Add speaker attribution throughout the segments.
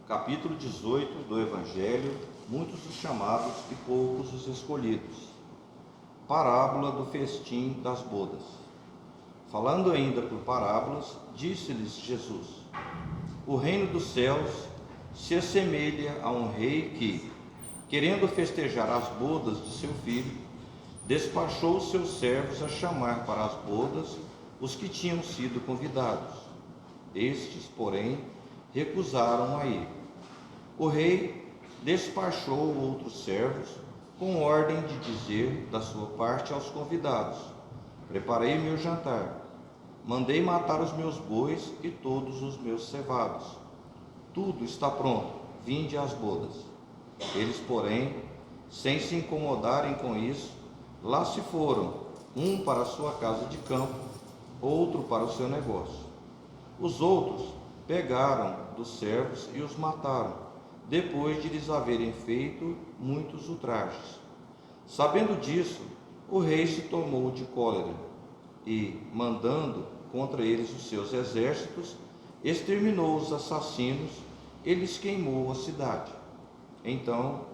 Speaker 1: Capítulo 18 do Evangelho: muitos os chamados e poucos os escolhidos. Parábola do festim das bodas. Falando ainda por parábolas, disse-lhes Jesus: o reino dos céus se assemelha a um rei que, querendo festejar as bodas de seu filho, despachou os seus servos a chamar para as bodas os que tinham sido convidados. Estes, porém, recusaram a ir. O rei despachou outros servos com ordem de dizer da sua parte aos convidados: preparei meu jantar, mandei matar os meus bois e todos os meus cevados. Tudo está pronto, vinde às bodas. Eles, porém, sem se incomodarem com isso, lá se foram, um para a sua casa de campo, outro para o seu negócio. Os outros pegaram dos servos e os mataram, depois de lhes haverem feito muitos ultrajes. Sabendo disso, o rei se tomou de cólera e, mandando contra eles os seus exércitos, exterminou os assassinos e lhes queimou a cidade. Então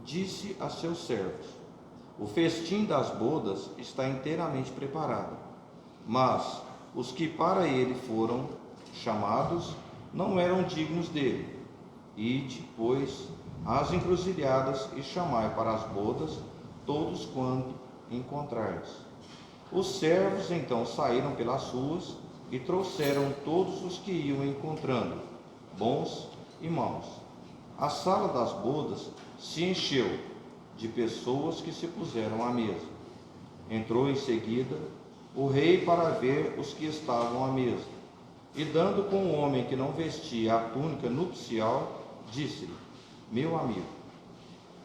Speaker 1: disse a seus servos: o festim das bodas está inteiramente preparado, mas os que para ele foram chamados não eram dignos dele. Ide, pois, às encruzilhadas e chamai para as bodas todos quanto encontrardes. Os servos então saíram pelas ruas e trouxeram todos os que iam encontrando, bons e maus. A sala das bodas se encheu de pessoas que se puseram à mesa. Entrou em seguida o rei para ver os que estavam à mesa, e dando com o homem que não vestia a túnica nupcial, disse-lhe: meu amigo,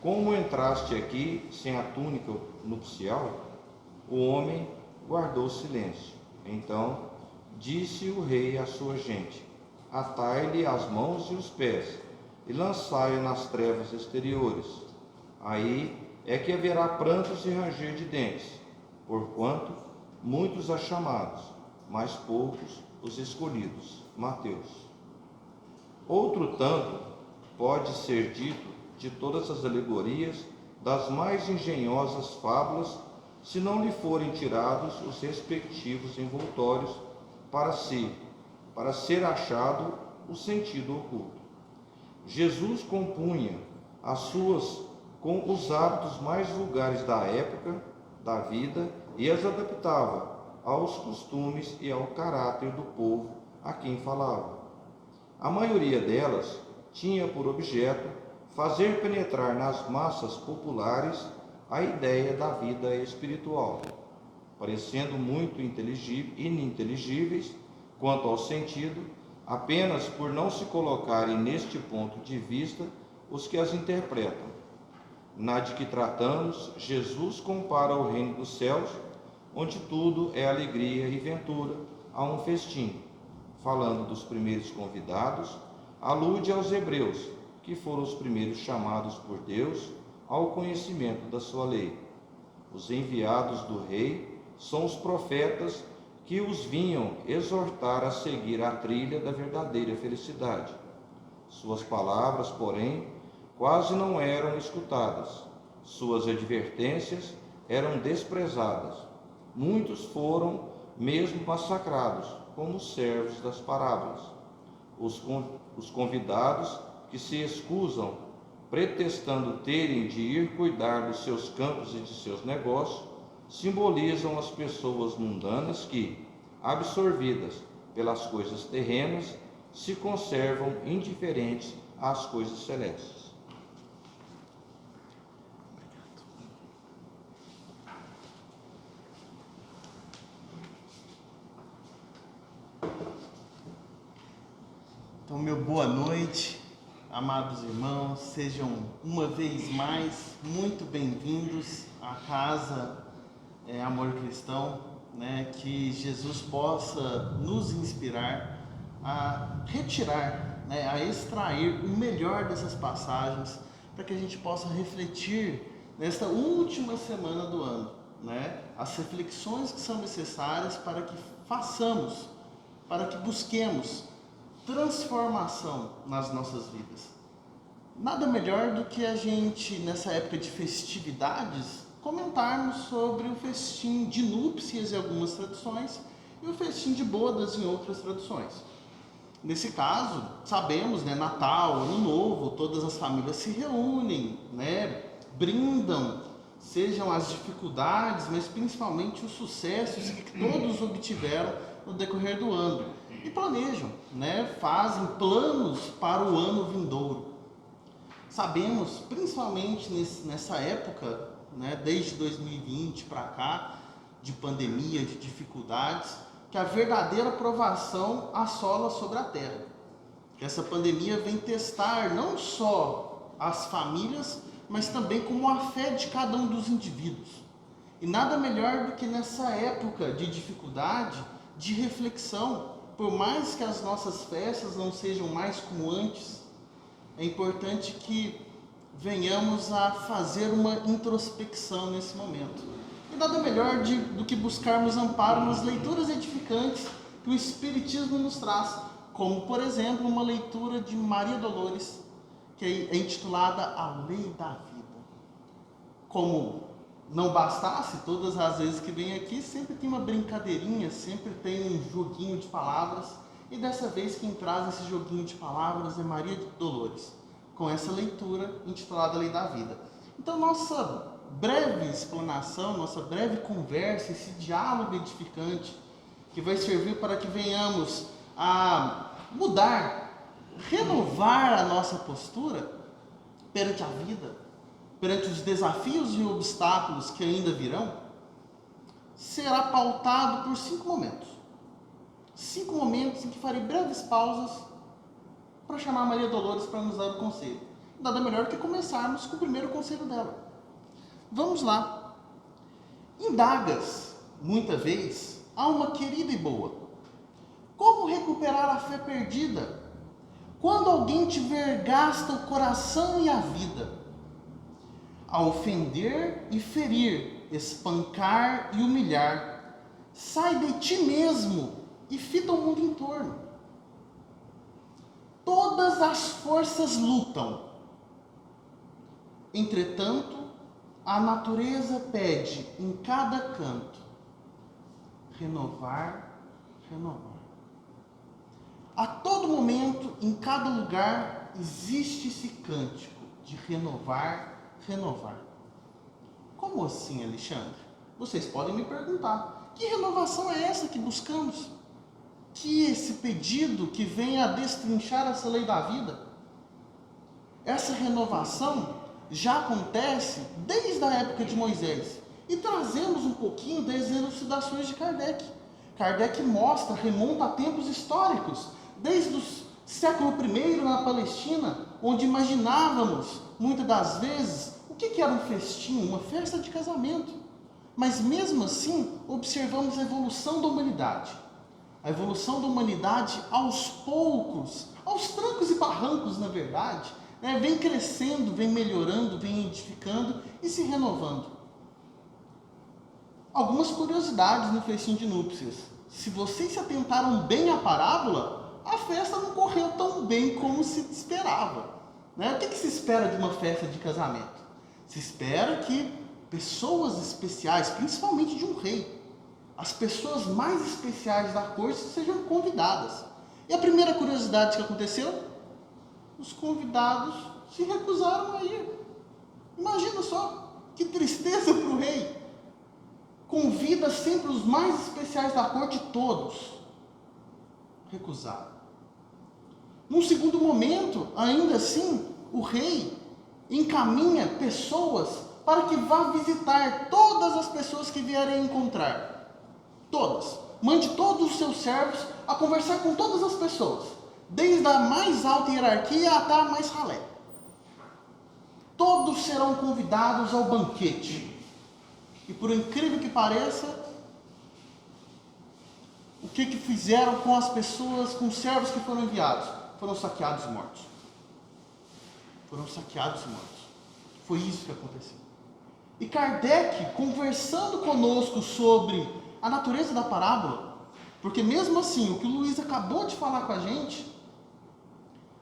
Speaker 1: como entraste aqui sem a túnica nupcial? O homem guardou silêncio. Então disse o rei à sua gente: atai-lhe as mãos e os pés e lançai-o nas trevas exteriores. Aí é que haverá prantos e ranger de dentes, porquanto muitos há chamados, mas poucos os escolhidos. Mateus. Outro tanto pode ser dito de todas as alegorias, das mais engenhosas fábulas, se não lhe forem tirados os respectivos envoltórios para ser achado o sentido oculto. Jesus compunha as suas com os hábitos mais vulgares da época, da vida, e as adaptava aos costumes e ao caráter do povo a quem falava. A maioria delas tinha por objeto fazer penetrar nas massas populares a ideia da vida espiritual, parecendo muito ininteligíveis quanto ao sentido, apenas por não se colocarem neste ponto de vista os que as interpretam. Na de que tratamos, Jesus compara o reino dos céus, onde tudo é alegria e ventura, a um festim. Falando dos primeiros convidados, alude aos hebreus, que foram os primeiros chamados por Deus ao conhecimento da sua lei. Os enviados do rei são os profetas que os vinham exortar a seguir a trilha da verdadeira felicidade. Suas palavras, porém, quase não eram escutadas. Suas advertências eram desprezadas. Muitos foram mesmo massacrados, como os servos das parábolas. Os convidados que se escusam, pretextando terem de ir cuidar dos seus campos e de seus negócios, simbolizam as pessoas mundanas que, absorvidas pelas coisas terrenas, se conservam indiferentes às coisas celestes.
Speaker 2: Então, meu boa noite, amados irmãos, sejam uma vez mais muito bem-vindos à casa Amor Cristão, que Jesus possa nos inspirar a retirar, a extrair o melhor dessas passagens, para que a gente possa refletir nesta última semana do ano, as reflexões que são necessárias para que façamos, para que busquemos transformação nas nossas vidas. nada melhor do que a gente, nessa época de festividades, comentarmos sobre o festim de núpcias em algumas tradições e o festim de bodas em outras tradições. Nesse caso, sabemos, né, Natal, Ano Novo, todas as famílias se reúnem, né, brindam, sejam as dificuldades, mas principalmente os sucessos que todos obtiveram no decorrer do ano. E planejam, né, fazem planos para o ano vindouro. Sabemos, principalmente nessa época, né, desde 2020 para cá, de pandemia, de dificuldades, que a verdadeira provação assola sobre a terra. Essa pandemia vem testar não só as famílias, mas também como a fé de cada um dos indivíduos. E nada melhor do que nessa época de dificuldade, de reflexão, por mais que as nossas festas não sejam mais como antes, é importante que venhamos a fazer uma introspecção nesse momento. E nada melhor do que buscarmos amparo nas leituras edificantes que o Espiritismo nos traz, como, por exemplo, uma leitura de Maria Dolores, que é intitulada A Lei da Vida. Como não bastasse, todas as vezes que vem aqui, sempre tem uma brincadeirinha, sempre tem um joguinho de palavras, e dessa vez quem traz esse joguinho de palavras é Maria Dolores, com essa leitura intitulada A Lei da Vida. Então, nossa breve explanação, nossa breve conversa, esse diálogo edificante, que vai servir para que venhamos a mudar, renovar a nossa postura perante a vida, perante os desafios e obstáculos que ainda virão, será pautado por 5 momentos. 5 momentos em que farei breves pausas para chamar a Maria Dolores para nos dar o conselho. Nada melhor do que começarmos com o primeiro conselho dela. Vamos lá. Indagas, muita vez, alma querida e boa, como recuperar a fé perdida quando alguém te vergasta o coração e a vida, a ofender e ferir, espancar e humilhar, sai de ti mesmo e fita o mundo em torno. Todas as forças lutam. Entretanto, a natureza pede em cada canto renovar, renovar. A todo momento, em cada lugar, existe esse cântico de renovar, renovar. Como assim, Alexandre? Vocês podem me perguntar, que renovação é essa que buscamos? Que esse pedido que vem a destrinchar essa lei da vida? Essa renovação já acontece desde a época de Moisés. E trazemos um pouquinho das elucidações de Kardec. Kardec mostra, remonta a tempos históricos, desde o século I na Palestina, onde imaginávamos, muitas das vezes, o que era um festim, uma festa de casamento. Mas mesmo assim, observamos a evolução da humanidade. A evolução da humanidade aos poucos, aos trancos e barrancos, na verdade, vem crescendo, vem melhorando, vem edificando e se renovando. Algumas curiosidades no festim de núpcias. Se vocês se atentaram bem à parábola, a festa não correu tão bem como se esperava. O que se espera de uma festa de casamento? Se espera que pessoas especiais, principalmente de um rei, as pessoas mais especiais da corte sejam convidadas. E a primeira curiosidade que aconteceu? Os convidados se recusaram a ir. Imagina só, que tristeza para o rei. Convida sempre os mais especiais da corte, todos recusaram. Num segundo momento, ainda assim, o rei encaminha pessoas para que vá visitar todas as pessoas que vierem encontrar. Todas. Mande todos os seus servos a conversar com todas as pessoas, desde a mais alta hierarquia até a mais ralé. Todos serão convidados ao banquete. E por incrível que pareça, o que fizeram com as pessoas, com os servos que foram enviados? Foram saqueados e mortos. Foram saqueados e mortos. Foi isso que aconteceu. E Kardec, conversando conosco sobre a natureza da parábola, porque mesmo assim, o que o Luiz acabou de falar com a gente,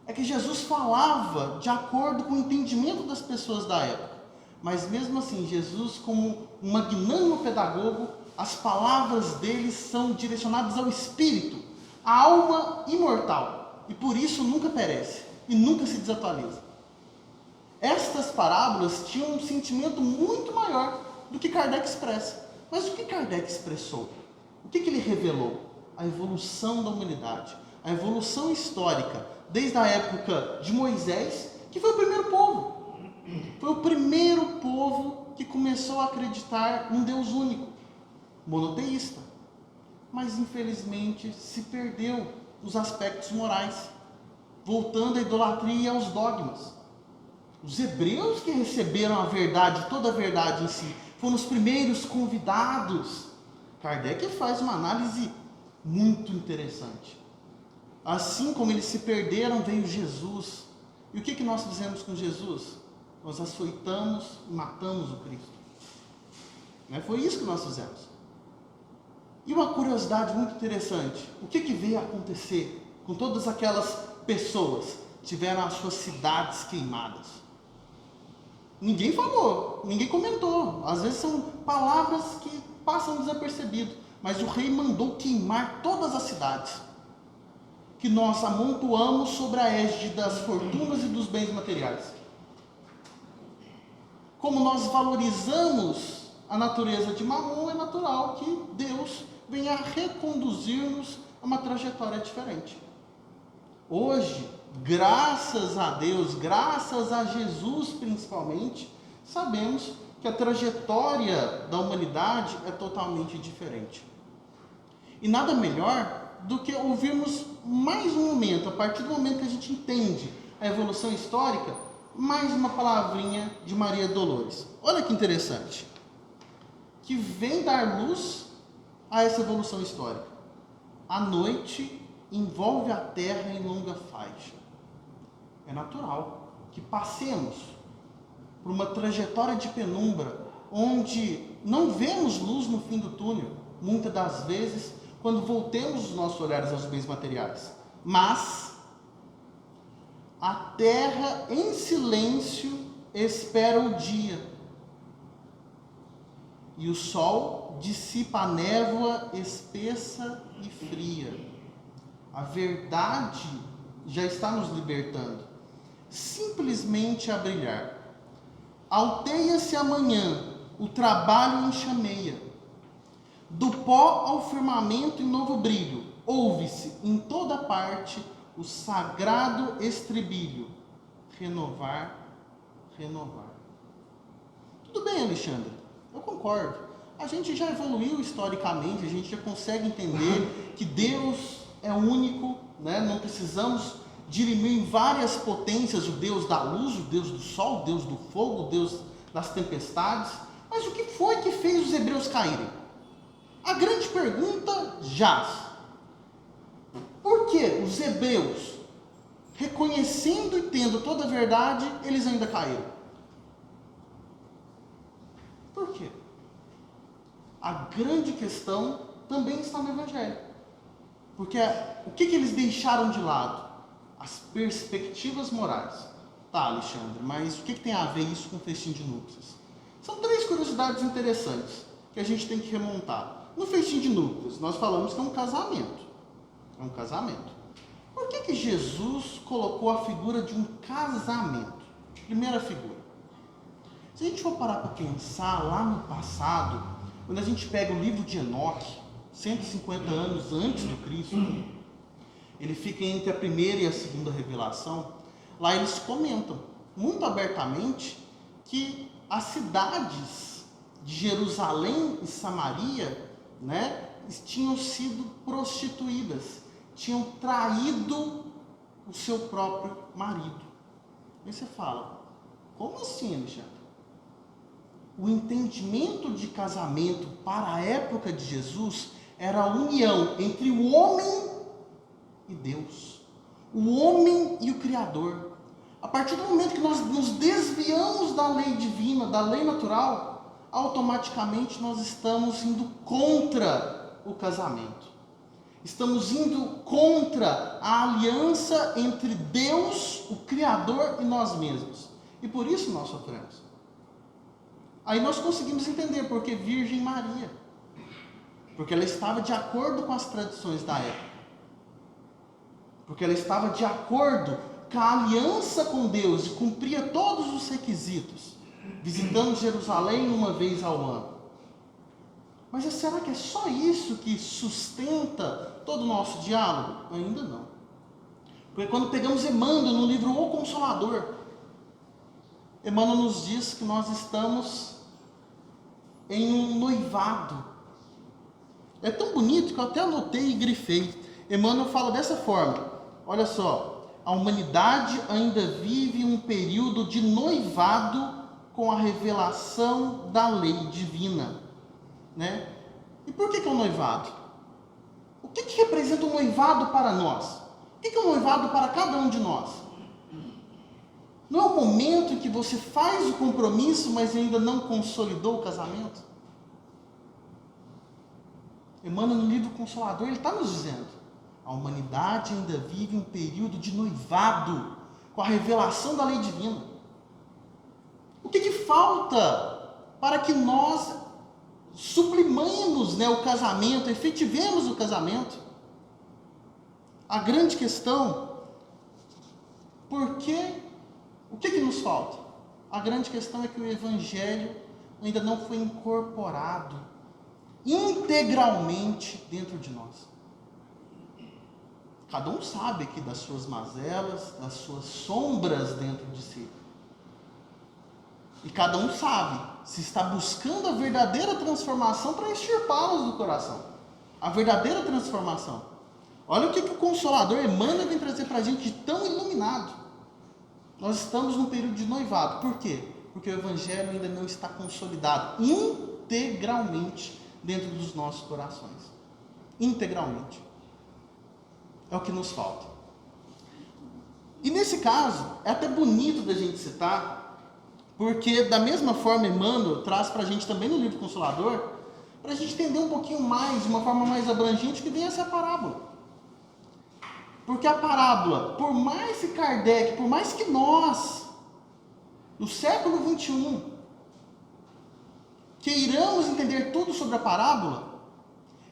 Speaker 2: é que Jesus falava de acordo com o entendimento das pessoas da época. Mas mesmo assim, Jesus, como um magnânimo pedagogo, as palavras dele são direcionadas ao espírito, à alma imortal, e por isso nunca perece e nunca se desatualiza. Estas parábolas tinham um sentimento muito maior do que Kardec expressa. Mas o que Kardec expressou? O que ele revelou? A evolução da humanidade, a evolução histórica, desde a época de Moisés, que foi o primeiro povo. Foi o primeiro povo que começou a acreditar num Deus único, monoteísta. Mas infelizmente se perdeu os aspectos morais, voltando à idolatria e aos dogmas. Os hebreus que receberam a verdade, toda a verdade em si, foram os primeiros convidados. Kardec faz uma análise muito interessante. Assim como eles se perderam, veio Jesus. E o que nós fizemos com Jesus? Nós açoitamos e matamos o Cristo. Foi isso que nós fizemos. E uma curiosidade muito interessante. O que veio a acontecer com todas aquelas pessoas que tiveram as suas cidades queimadas? Ninguém falou, ninguém comentou. Às vezes são palavras que passam desapercebido. Mas o rei mandou queimar todas as cidades que nós amontoamos sobre a égide das fortunas e dos bens materiais. Como nós valorizamos a natureza de Mamon, é natural que Deus venha reconduzir-nos a uma trajetória diferente. Hoje, graças a Deus, graças a Jesus principalmente, sabemos que a trajetória da humanidade é totalmente diferente. E nada melhor do que ouvirmos mais um momento, a partir do momento que a gente entende a evolução histórica, mais uma palavrinha de Maria Dolores. Olha que interessante, que vem dar luz a essa evolução histórica. A noite envolve a terra em longa faixa. É natural que passemos por uma trajetória de penumbra, onde não vemos luz no fim do túnel, muitas das vezes, quando voltemos os nossos olhares aos bens materiais. Mas a terra em silêncio espera o dia, e o sol dissipa a névoa espessa e fria. A verdade já está nos libertando, simplesmente a brilhar. Alteia-se amanhã, o trabalho enxameia. Do pó ao firmamento em novo brilho, ouve-se em toda parte o sagrado estribilho: renovar, renovar. Tudo bem, Alexandre, eu concordo. A gente já evoluiu historicamente, a gente já consegue entender que Deus é único, Não precisamos dirimir em várias potências: o Deus da luz, o Deus do sol, o Deus do fogo, o Deus das tempestades. Mas o que foi que fez os hebreus caírem? A grande pergunta jaz: por que os hebreus, reconhecendo e tendo toda a verdade, eles ainda caíram? Por quê? A grande questão também está no Evangelho. Porque o que eles deixaram de lado? As perspectivas morais. Tá, Alexandre, mas o que tem a ver isso com o festim de núpcias? São 3 curiosidades interessantes que a gente tem que remontar. No festim de núpcias, nós falamos que é um casamento. É um casamento. Por que Jesus colocou a figura de um casamento? Primeira figura. Se a gente for parar para pensar lá no passado, quando a gente pega o livro de Enoque, 150 anos antes do Cristo, ele fica entre a primeira e a segunda revelação. Lá eles comentam muito abertamente que as cidades de Jerusalém e Samaria, tinham sido prostituídas, tinham traído o seu próprio marido. Aí você fala: como assim, Alexandre? O entendimento de casamento para a época de Jesus era a união entre o homem e Deus, o homem e o Criador. A partir do momento que nós nos desviamos da lei divina, da lei natural, automaticamente nós estamos indo contra o casamento. Estamos indo contra a aliança entre Deus, o Criador, e nós mesmos. E por isso nós sofremos. Aí nós conseguimos entender por que Virgem Maria. Porque ela estava de acordo com as tradições da época. Porque ela estava de acordo com a aliança com Deus e cumpria todos os requisitos, visitando Jerusalém uma vez ao ano. Mas será que é só isso que sustenta todo o nosso diálogo? Ainda não. Porque quando pegamos Emmanuel no livro O Consolador, Emmanuel nos diz que nós estamos em um noivado. É tão bonito que eu até anotei e grifei. Emmanuel fala dessa forma: olha só, a humanidade ainda vive um período de noivado com a revelação da lei divina. Né? E por que é um noivado? O que representa um noivado para nós? O que é um noivado para cada um de nós? Não é o momento em que você faz o compromisso, mas ainda não consolidou o casamento? Emmanuel, no livro Consolador, ele está nos dizendo: a humanidade ainda vive um período de noivado com a revelação da lei divina. O que falta para que nós sublimemos, o casamento, efetivemos o casamento? A grande questão, o que nos falta? A grande questão é que o Evangelho ainda não foi incorporado integralmente dentro de nós. Cada um sabe aqui das suas mazelas, das suas sombras dentro de si. E cada um sabe se está buscando a verdadeira transformação para extirpá-las do coração. A verdadeira transformação. Olha o que o Consolador Emmanuel vem trazer para a gente de tão iluminado. Nós estamos num período de noivado. Por quê? Porque o Evangelho ainda não está consolidado integralmente dentro dos nossos corações. Integralmente. É o que nos falta. E nesse caso, é até bonito da gente citar, porque da mesma forma Emmanuel traz para a gente também no livro Consolador, para a gente entender um pouquinho mais, de uma forma mais abrangente, que vem essa parábola. Porque a parábola, por mais que Kardec, por mais que nós, no século XXI, queiramos entender tudo sobre a parábola,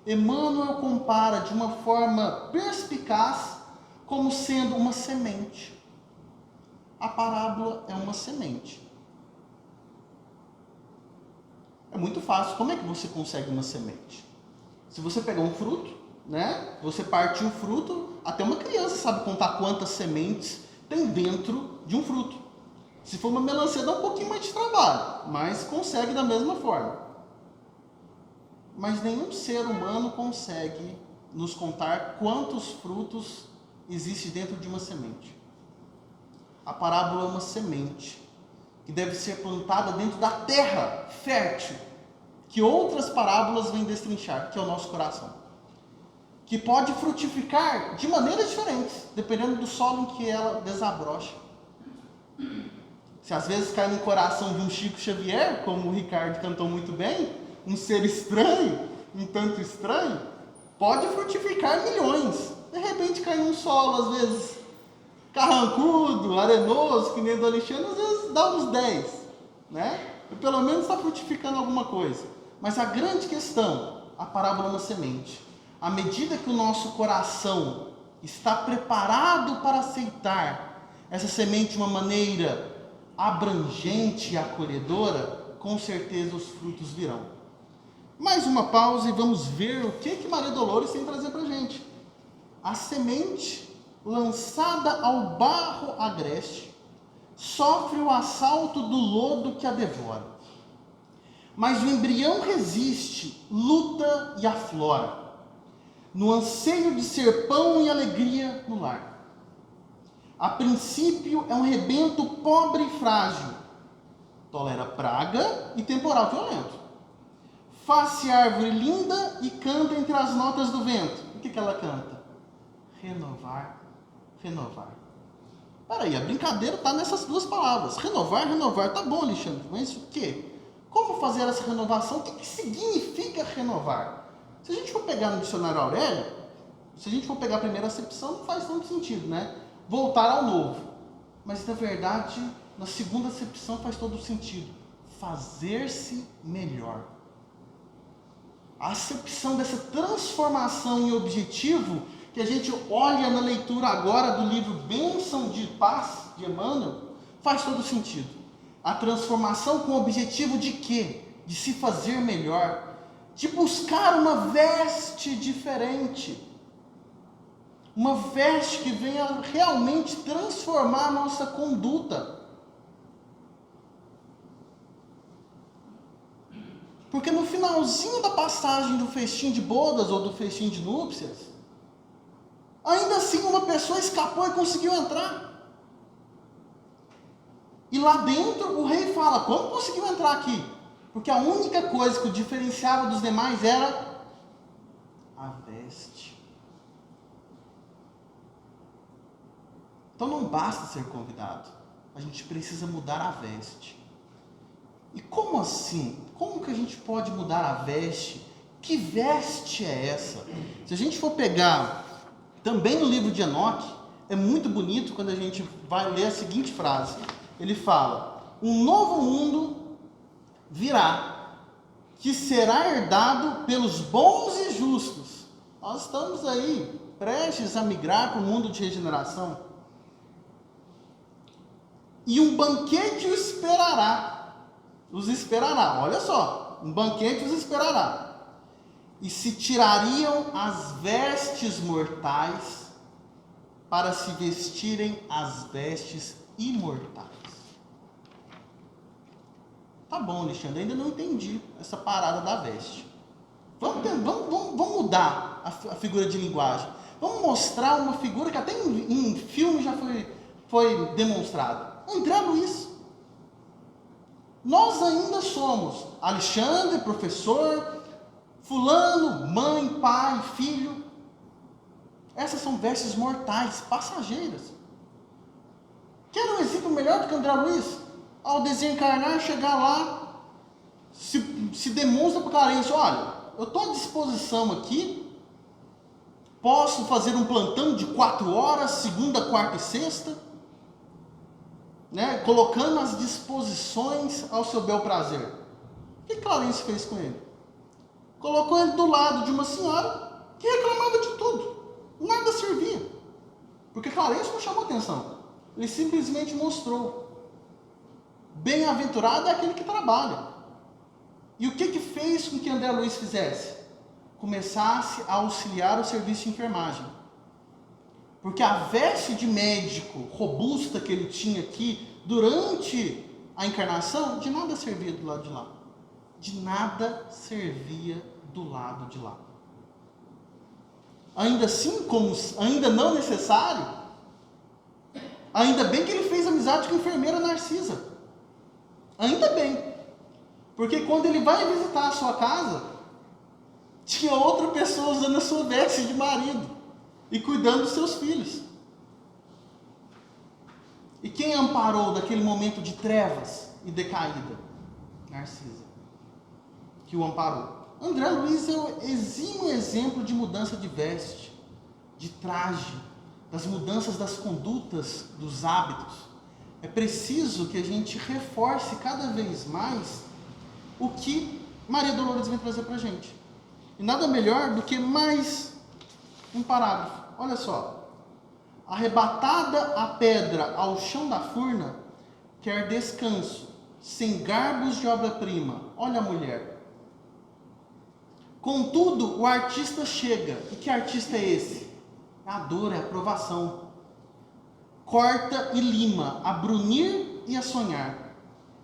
Speaker 2: Emmanuel compara de uma forma perspicaz como sendo uma semente. A parábola é uma semente. É muito fácil. Como é que você consegue uma semente? Se você pegar um fruto, você partir o fruto, até uma criança sabe contar quantas sementes tem dentro de um fruto. Se for uma melancia, dá um pouquinho mais de trabalho, mas consegue da mesma forma. Mas nenhum ser humano consegue nos contar quantos frutos existem dentro de uma semente. A parábola é uma semente que deve ser plantada dentro da terra fértil, que outras parábolas vêm destrinchar, que é o nosso coração. Que pode frutificar de maneiras diferentes, dependendo do solo em que ela desabrocha. Se às vezes cai no coração de um Chico Xavier, como o Ricardo cantou muito bem, um ser estranho, um tanto estranho, pode frutificar milhões. De repente cai num solo, às vezes carrancudo, arenoso, que nem do Alexandre, às vezes dá uns 10, E pelo menos está frutificando alguma coisa. Mas a grande questão, a parábola é uma semente. À medida que o nosso coração está preparado para aceitar essa semente de uma maneira abrangente e acolhedora, com certeza os frutos virão. Mais uma pausa e vamos ver o que Maria Dolores tem a trazer para a gente. A semente lançada ao barro agreste sofre o assalto do lodo que a devora. Mas o embrião resiste, luta e aflora, no anseio de ser pão e alegria no lar. A princípio é um rebento pobre e frágil, tolera praga e temporal violento. Faz-se árvore linda e canta entre as notas do vento. O que ela canta? Renovar, renovar. Peraí, a brincadeira está nessas duas palavras. Renovar, renovar. Tá bom, Alexandre, mas o quê? Como fazer essa renovação? O que significa renovar? Se a gente for pegar no dicionário Aurélio, Se a gente for pegar a primeira acepção, não faz tanto sentido, né? Voltar ao novo. Mas, na verdade, na segunda acepção faz todo sentido. Fazer-se melhor. A acepção dessa transformação em objetivo, que a gente olha na leitura agora do livro Bênção de Paz, de Emmanuel, faz todo sentido. A transformação com o objetivo de quê? De se fazer melhor. De buscar uma veste diferente. Uma veste que venha realmente transformar a nossa conduta. Porque no finalzinho da passagem do festim de bodas ou do festim de núpcias, ainda assim uma pessoa escapou e conseguiu entrar. E lá dentro o rei fala, como conseguiu entrar aqui? Porque a única coisa que o diferenciava dos demais era a veste. Então não basta ser convidado, a gente precisa mudar a veste. E como assim? Como que a gente pode mudar a veste? Que veste é essa? Se a gente for pegar também no livro de Enoque, é muito bonito quando a gente vai ler a seguinte frase. Ele fala, um novo mundo virá, que será herdado pelos bons e justos. Nós estamos aí, prestes a migrar para o mundo de regeneração. E um banquete os esperará, olha só, um banquete os esperará. E se tirariam as vestes mortais para se vestirem as vestes imortais. Tá bom, Alexandre, ainda não entendi essa parada da veste. Vamos mudar a figura de linguagem. Vamos mostrar uma figura que até em filme já foi demonstrada. André Luiz. Nós ainda somos Alexandre, professor, fulano, mãe, pai, filho. Essas são vestes mortais, passageiras. Quer um exemplo melhor do que André Luiz? Ao desencarnar, chegar lá, se demonstra para o claramente, olha, eu estou à disposição aqui, posso fazer um plantão de 4 horas, segunda, quarta e sexta, né, colocando as disposições ao seu bel prazer. O que Clarence fez com ele? Colocou ele do lado de uma senhora que reclamava de tudo. Nada servia. Porque Clarence não chamou atenção. Ele simplesmente mostrou. Bem-aventurado é aquele que trabalha. E o que fez com que André Luiz fizesse? Começasse a auxiliar o serviço de enfermagem. Porque a veste de médico robusta que ele tinha aqui durante a encarnação, de nada servia do lado de lá. De nada servia do lado de lá. Ainda assim, como ainda não necessário, ainda bem que ele fez amizade com a enfermeira Narcisa. Ainda bem. Porque quando ele vai visitar a sua casa, tinha outra pessoa usando a sua veste de marido e cuidando dos seus filhos. E quem amparou daquele momento de trevas e decaída? Narcisa, que o amparou. André Luiz é um exímio exemplo de mudança de veste, de traje, das mudanças das condutas, dos hábitos. É preciso que a gente reforce cada vez mais o que Maria Dolores vem trazer para a gente. E nada melhor do que mais um parágrafo. Olha só. Arrebatada a pedra ao chão da furna, quer descanso, sem garbos de obra-prima. Olha a mulher. Contudo, o artista chega. E que artista é esse? A dor, é a provação. Corta e lima, a brunir e a sonhar.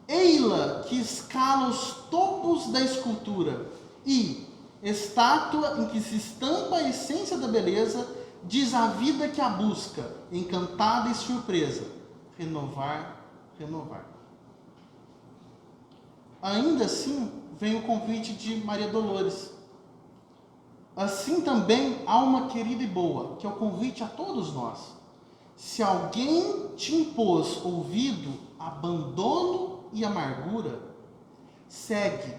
Speaker 2: Ei-la que escala os topos da escultura e, estátua em que se estampa a essência da beleza, diz a vida que a busca, encantada e surpresa, renovar, renovar. Ainda assim, vem o convite de Maria Dolores. Assim também, alma querida e boa, que é o convite a todos nós. Se alguém te impôs ouvido, abandono e amargura, segue,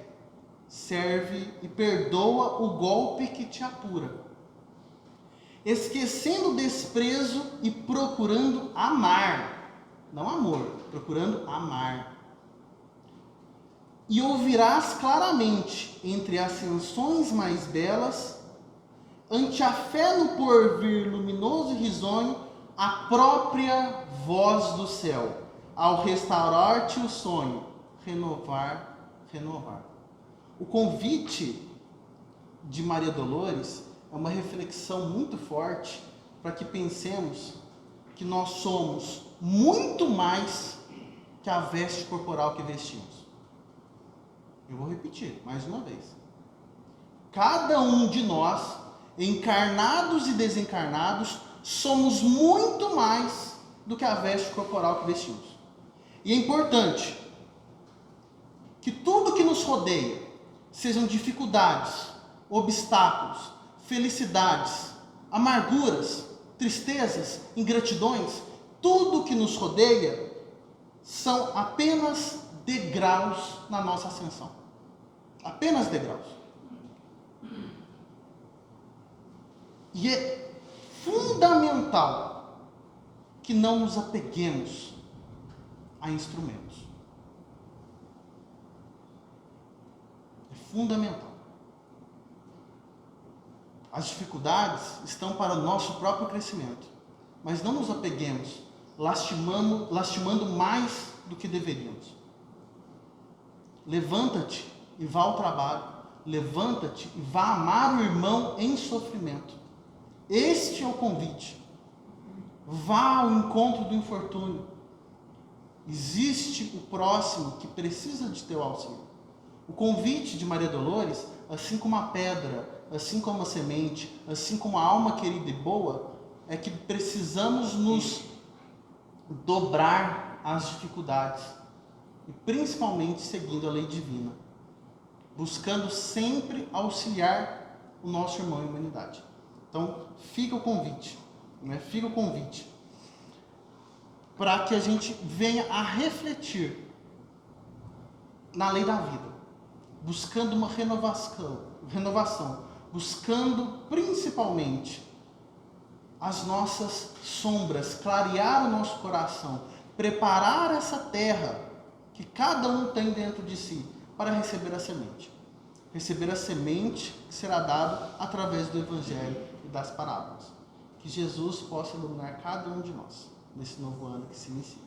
Speaker 2: serve e perdoa o golpe que te apura. esquecendo o desprezo e procurando amar. Não amor, procurando amar. E ouvirás claramente, entre as canções mais belas, ante a fé no porvir luminoso e risonho, a própria voz do céu, ao restaurar-te o sonho, renovar. O convite de Maria Dolores é uma reflexão muito forte para que pensemos que nós somos muito mais que a veste corporal que vestimos. Eu vou repetir mais uma vez. Cada um de nós, encarnados e desencarnados, somos muito mais do que a veste corporal que vestimos. E é importante que tudo que nos rodeia, sejam dificuldades, obstáculos, felicidades, amarguras, tristezas, ingratidões, tudo que nos rodeia são apenas degraus na nossa ascensão. Apenas degraus. E é fundamental que não nos apeguemos a instrumentos. É fundamental. As dificuldades estão para o nosso próprio crescimento, mas não nos apeguemos, lastimando mais do que deveríamos. Levanta-te e vá ao trabalho. Levanta-te e vá amar o irmão em sofrimento. Este é o convite. Vá ao encontro do infortúnio. Existe o próximo que precisa de teu auxílio. O convite de Maria Dolores, assim como a pedra, assim como a semente, assim como a alma querida e boa, é que precisamos nos dobrar às dificuldades, e principalmente seguindo a lei divina, buscando sempre auxiliar o nosso irmão em humanidade. Então, fica o convite, Fica o convite para que a gente venha a refletir na lei da vida, buscando uma renovação, buscando principalmente as nossas sombras, clarear o nosso coração, preparar essa terra que cada um tem dentro de si para receber a semente. Receber a semente que será dada através do Evangelho e das parábolas. Que Jesus possa iluminar cada um de nós nesse novo ano que se inicia.